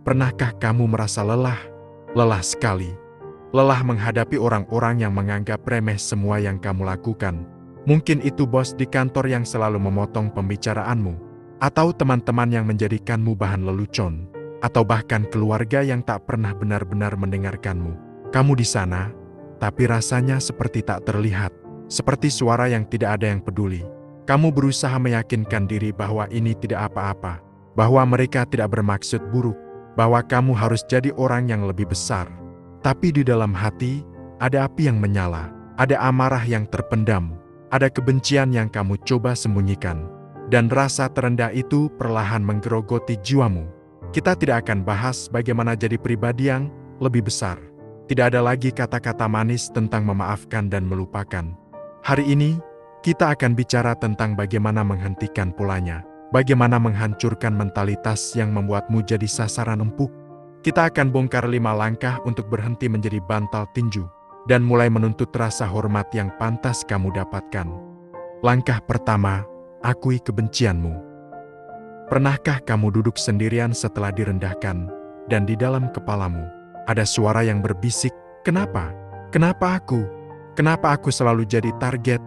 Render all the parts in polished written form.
Pernahkah kamu merasa lelah? Lelah sekali. Lelah menghadapi orang-orang yang menganggap remeh semua yang kamu lakukan. Mungkin itu bos di kantor yang selalu memotong pembicaraanmu, atau teman-teman yang menjadikanmu bahan lelucon, atau bahkan keluarga yang tak pernah benar-benar mendengarkanmu. Kamu di sana, tapi rasanya seperti tak terlihat, seperti suara yang tidak ada yang peduli. Kamu berusaha meyakinkan diri bahwa ini tidak apa-apa, bahwa mereka tidak bermaksud buruk, bahwa kamu harus jadi orang yang lebih besar. Tapi di dalam hati, ada api yang menyala, ada amarah yang terpendam, ada kebencian yang kamu coba sembunyikan. Dan rasa terendah itu perlahan menggerogoti jiwamu. Kita tidak akan bahas bagaimana jadi pribadi yang lebih besar. Tidak ada lagi kata-kata manis tentang memaafkan dan melupakan. Hari ini, kita akan bicara tentang bagaimana menghentikan polanya. Bagaimana menghancurkan mentalitas yang membuatmu jadi sasaran empuk. Kita akan bongkar 5 langkah untuk berhenti menjadi bantal tinju dan mulai menuntut rasa hormat yang pantas kamu dapatkan. Langkah pertama, akui kebencianmu. Pernahkah kamu duduk sendirian setelah direndahkan dan di dalam kepalamu ada suara yang berbisik, "Kenapa? Kenapa aku? Kenapa aku selalu jadi target?"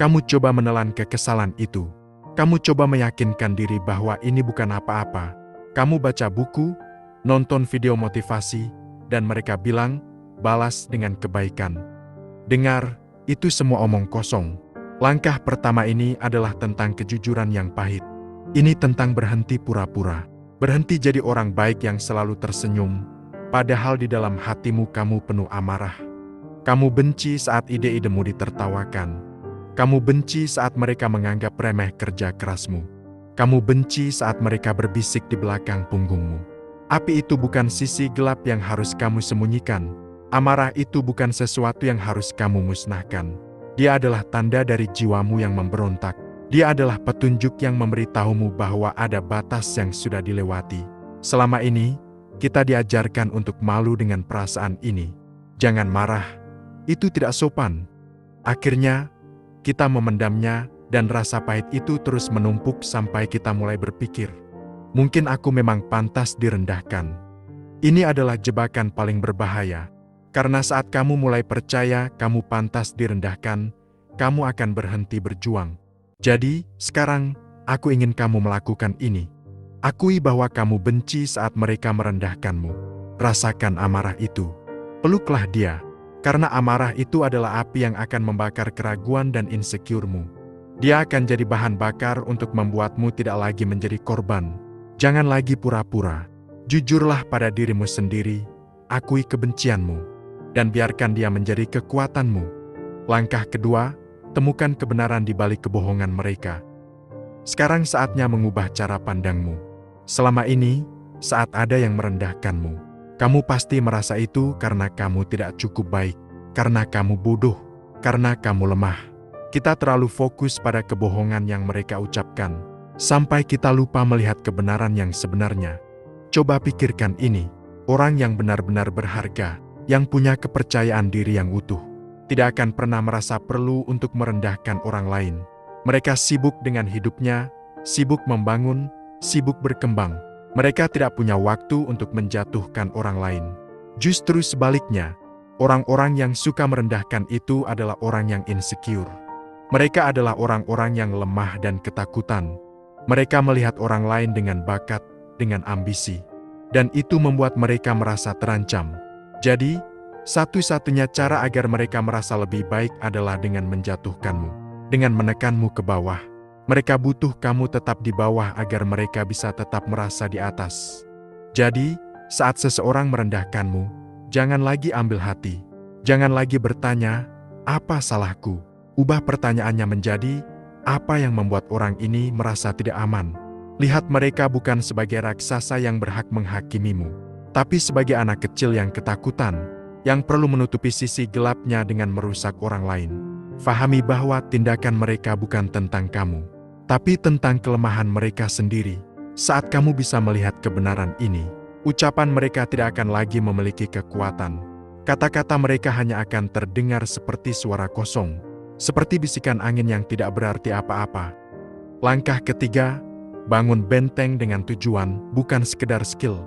Kamu coba menelan kekesalan itu. Kamu coba meyakinkan diri bahwa ini bukan apa-apa. Kamu baca buku, nonton video motivasi, dan mereka bilang, balas dengan kebaikan. Dengar, itu semua omong kosong. Langkah pertama ini adalah tentang kejujuran yang pahit. Ini tentang berhenti pura-pura. Berhenti jadi orang baik yang selalu tersenyum, padahal di dalam hatimu kamu penuh amarah. Kamu benci saat ide-idemu ditertawakan. Kamu benci saat mereka menganggap remeh kerja kerasmu. Kamu benci saat mereka berbisik di belakang punggungmu. Api itu bukan sisi gelap yang harus kamu sembunyikan. Amarah itu bukan sesuatu yang harus kamu musnahkan. Dia adalah tanda dari jiwamu yang memberontak. Dia adalah petunjuk yang memberitahumu bahwa ada batas yang sudah dilewati. Selama ini, kita diajarkan untuk malu dengan perasaan ini. Jangan marah, itu tidak sopan. Akhirnya, kita memendamnya, dan rasa pahit itu terus menumpuk sampai kita mulai berpikir, mungkin aku memang pantas direndahkan. Ini adalah jebakan paling berbahaya, karena saat kamu mulai percaya kamu pantas direndahkan, kamu akan berhenti berjuang. Jadi, sekarang, aku ingin kamu melakukan ini. Akui bahwa kamu benci saat mereka merendahkanmu. Rasakan amarah itu. Peluklah dia. Karena amarah itu adalah api yang akan membakar keraguan dan insecure-mu. Dia akan jadi bahan bakar untuk membuatmu tidak lagi menjadi korban. Jangan lagi pura-pura. Jujurlah pada dirimu sendiri, akui kebencianmu, dan biarkan dia menjadi kekuatanmu. Langkah kedua, temukan kebenaran di balik kebohongan mereka. Sekarang saatnya mengubah cara pandangmu. Selama ini, saat ada yang merendahkanmu, kamu pasti merasa itu karena kamu tidak cukup baik, karena kamu bodoh, karena kamu lemah. Kita terlalu fokus pada kebohongan yang mereka ucapkan, sampai kita lupa melihat kebenaran yang sebenarnya. Coba pikirkan ini, orang yang benar-benar berharga, yang punya kepercayaan diri yang utuh, tidak akan pernah merasa perlu untuk merendahkan orang lain. Mereka sibuk dengan hidupnya, sibuk membangun, sibuk berkembang. Mereka tidak punya waktu untuk menjatuhkan orang lain. Justru sebaliknya, orang-orang yang suka merendahkan itu adalah orang yang insecure. Mereka adalah orang-orang yang lemah dan ketakutan. Mereka melihat orang lain dengan bakat, dengan ambisi. Dan itu membuat mereka merasa terancam. Jadi, satu-satunya cara agar mereka merasa lebih baik adalah dengan menjatuhkanmu, dengan menekanmu ke bawah. Mereka butuh kamu tetap di bawah agar mereka bisa tetap merasa di atas. Jadi, saat seseorang merendahkanmu, jangan lagi ambil hati. Jangan lagi bertanya, apa salahku? Ubah pertanyaannya menjadi, apa yang membuat orang ini merasa tidak aman? Lihat mereka bukan sebagai raksasa yang berhak menghakimimu, tapi sebagai anak kecil yang ketakutan, yang perlu menutupi sisi gelapnya dengan merusak orang lain. Fahami bahwa tindakan mereka bukan tentang kamu, tapi tentang kelemahan mereka sendiri. Saat kamu bisa melihat kebenaran ini, ucapan mereka tidak akan lagi memiliki kekuatan. Kata-kata mereka hanya akan terdengar seperti suara kosong, seperti bisikan angin yang tidak berarti apa-apa. Langkah ketiga, bangun benteng dengan tujuan, bukan sekedar skill.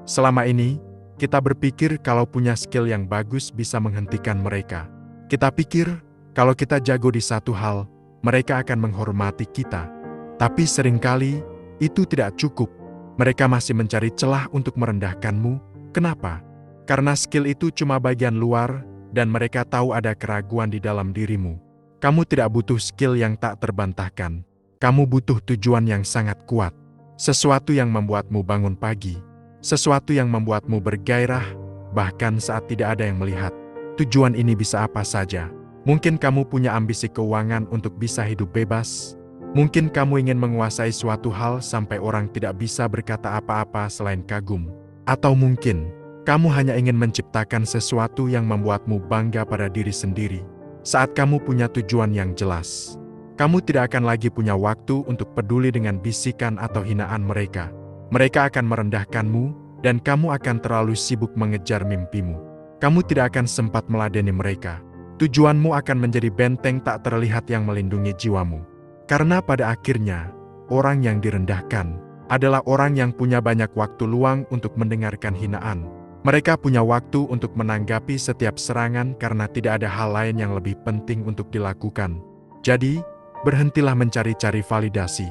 Selama ini, kita berpikir kalau punya skill yang bagus bisa menghentikan mereka. Kita pikir, kalau kita jago di satu hal, mereka akan menghormati kita. Tapi seringkali, itu tidak cukup. Mereka masih mencari celah untuk merendahkanmu. Kenapa? Karena skill itu cuma bagian luar, dan mereka tahu ada keraguan di dalam dirimu. Kamu tidak butuh skill yang tak terbantahkan. Kamu butuh tujuan yang sangat kuat. Sesuatu yang membuatmu bangun pagi. Sesuatu yang membuatmu bergairah, bahkan saat tidak ada yang melihat. Tujuan ini bisa apa saja. Mungkin kamu punya ambisi keuangan untuk bisa hidup bebas. Mungkin kamu ingin menguasai suatu hal sampai orang tidak bisa berkata apa-apa selain kagum. Atau mungkin, kamu hanya ingin menciptakan sesuatu yang membuatmu bangga pada diri sendiri. Saat kamu punya tujuan yang jelas, kamu tidak akan lagi punya waktu untuk peduli dengan bisikan atau hinaan mereka. Mereka akan merendahkanmu, dan kamu akan terlalu sibuk mengejar mimpimu. Kamu tidak akan sempat meladeni mereka. Tujuanmu akan menjadi benteng tak terlihat yang melindungi jiwamu. Karena pada akhirnya, orang yang direndahkan adalah orang yang punya banyak waktu luang untuk mendengarkan hinaan. Mereka punya waktu untuk menanggapi setiap serangan karena tidak ada hal lain yang lebih penting untuk dilakukan. Jadi, berhentilah mencari-cari validasi.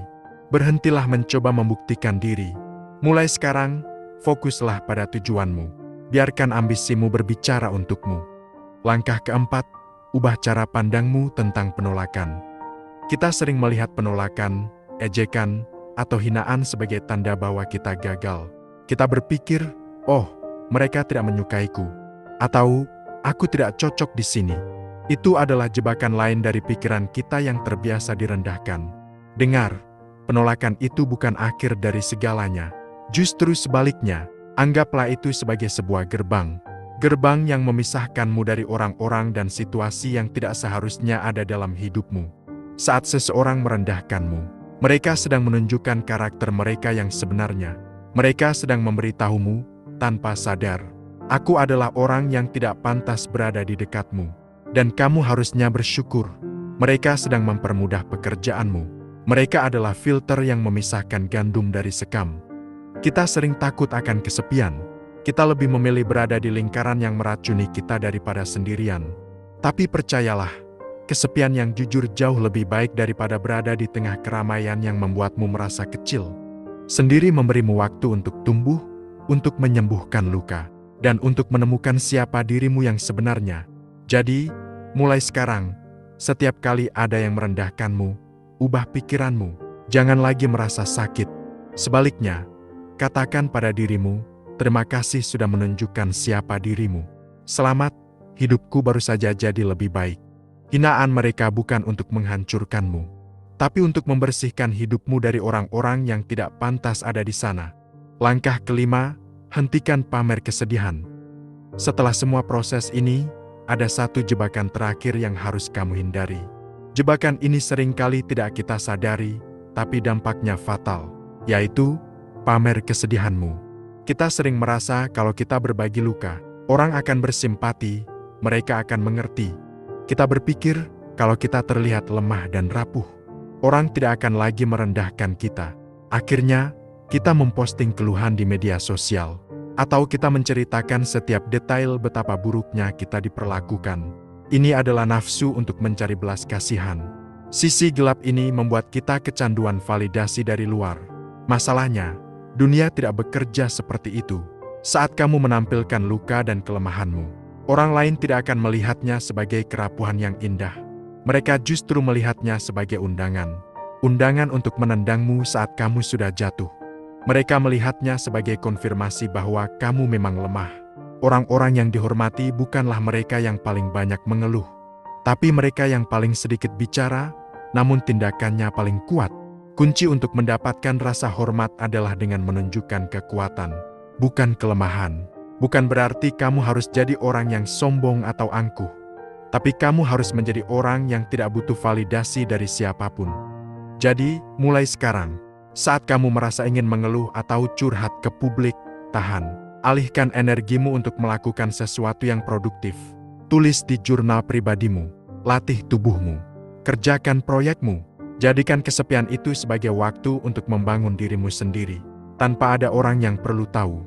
Berhentilah mencoba membuktikan diri. Mulai sekarang, fokuslah pada tujuanmu. Biarkan ambisimu berbicara untukmu. Langkah keempat, ubah cara pandangmu tentang penolakan. Kita sering melihat penolakan, ejekan, atau hinaan sebagai tanda bahwa kita gagal. Kita berpikir, oh, mereka tidak menyukaiku. Atau, aku tidak cocok di sini. Itu adalah jebakan lain dari pikiran kita yang terbiasa direndahkan. Dengar, penolakan itu bukan akhir dari segalanya. Justru sebaliknya, anggaplah itu sebagai sebuah gerbang. Gerbang yang memisahkanmu dari orang-orang dan situasi yang tidak seharusnya ada dalam hidupmu. Saat seseorang merendahkanmu, mereka sedang menunjukkan karakter mereka yang sebenarnya. Mereka sedang memberitahumu, tanpa sadar, aku adalah orang yang tidak pantas berada di dekatmu. Dan kamu harusnya bersyukur. Mereka sedang mempermudah pekerjaanmu. Mereka adalah filter yang memisahkan gandum dari sekam. Kita sering takut akan kesepian. Kita lebih memilih berada di lingkaran yang meracuni kita daripada sendirian. Tapi percayalah, kesepian yang jujur jauh lebih baik daripada berada di tengah keramaian yang membuatmu merasa kecil. Sendiri memberimu waktu untuk tumbuh, untuk menyembuhkan luka, dan untuk menemukan siapa dirimu yang sebenarnya. Jadi, mulai sekarang, setiap kali ada yang merendahkanmu, ubah pikiranmu. Jangan lagi merasa sakit. Sebaliknya, katakan pada dirimu, terima kasih sudah menunjukkan siapa dirimu. Selamat, hidupku baru saja jadi lebih baik. Hinaan mereka bukan untuk menghancurkanmu, tapi untuk membersihkan hidupmu dari orang-orang yang tidak pantas ada di sana. Langkah kelima, hentikan pamer kesedihan. Setelah semua proses ini, ada satu jebakan terakhir yang harus kamu hindari. Jebakan ini seringkali tidak kita sadari, tapi dampaknya fatal, yaitu pamer kesedihanmu. Kita sering merasa kalau kita berbagi luka, orang akan bersimpati, mereka akan mengerti. Kita berpikir kalau kita terlihat lemah dan rapuh, orang tidak akan lagi merendahkan kita. Akhirnya, kita memposting keluhan di media sosial, atau kita menceritakan setiap detail betapa buruknya kita diperlakukan. Ini adalah nafsu untuk mencari belas kasihan. Sisi gelap ini membuat kita kecanduan validasi dari luar. Masalahnya, dunia tidak bekerja seperti itu. Saat kamu menampilkan luka dan kelemahanmu, orang lain tidak akan melihatnya sebagai kerapuhan yang indah. Mereka justru melihatnya sebagai undangan. Undangan untuk menendangmu saat kamu sudah jatuh. Mereka melihatnya sebagai konfirmasi bahwa kamu memang lemah. Orang-orang yang dihormati bukanlah mereka yang paling banyak mengeluh, tapi mereka yang paling sedikit bicara, namun tindakannya paling kuat. Kunci untuk mendapatkan rasa hormat adalah dengan menunjukkan kekuatan, bukan kelemahan. Bukan berarti kamu harus jadi orang yang sombong atau angkuh, tapi kamu harus menjadi orang yang tidak butuh validasi dari siapapun. Jadi, mulai sekarang, saat kamu merasa ingin mengeluh atau curhat ke publik, tahan. Alihkan energimu untuk melakukan sesuatu yang produktif. Tulis di jurnal pribadimu, latih tubuhmu, kerjakan proyekmu. Jadikan kesepian itu sebagai waktu untuk membangun dirimu sendiri, tanpa ada orang yang perlu tahu.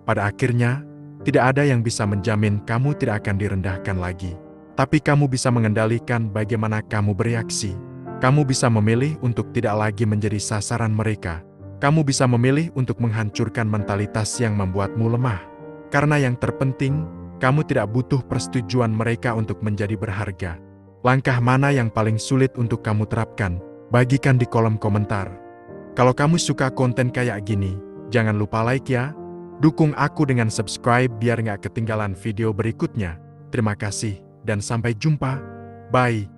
Pada akhirnya, tidak ada yang bisa menjamin kamu tidak akan direndahkan lagi. Tapi kamu bisa mengendalikan bagaimana kamu bereaksi. Kamu bisa memilih untuk tidak lagi menjadi sasaran mereka. Kamu bisa memilih untuk menghancurkan mentalitas yang membuatmu lemah. Karena yang terpenting, kamu tidak butuh persetujuan mereka untuk menjadi berharga. Langkah mana yang paling sulit untuk kamu terapkan? Bagikan di kolom komentar. Kalau kamu suka konten kayak gini, jangan lupa like ya. Dukung aku dengan subscribe biar nggak ketinggalan video berikutnya. Terima kasih, dan sampai jumpa. Bye.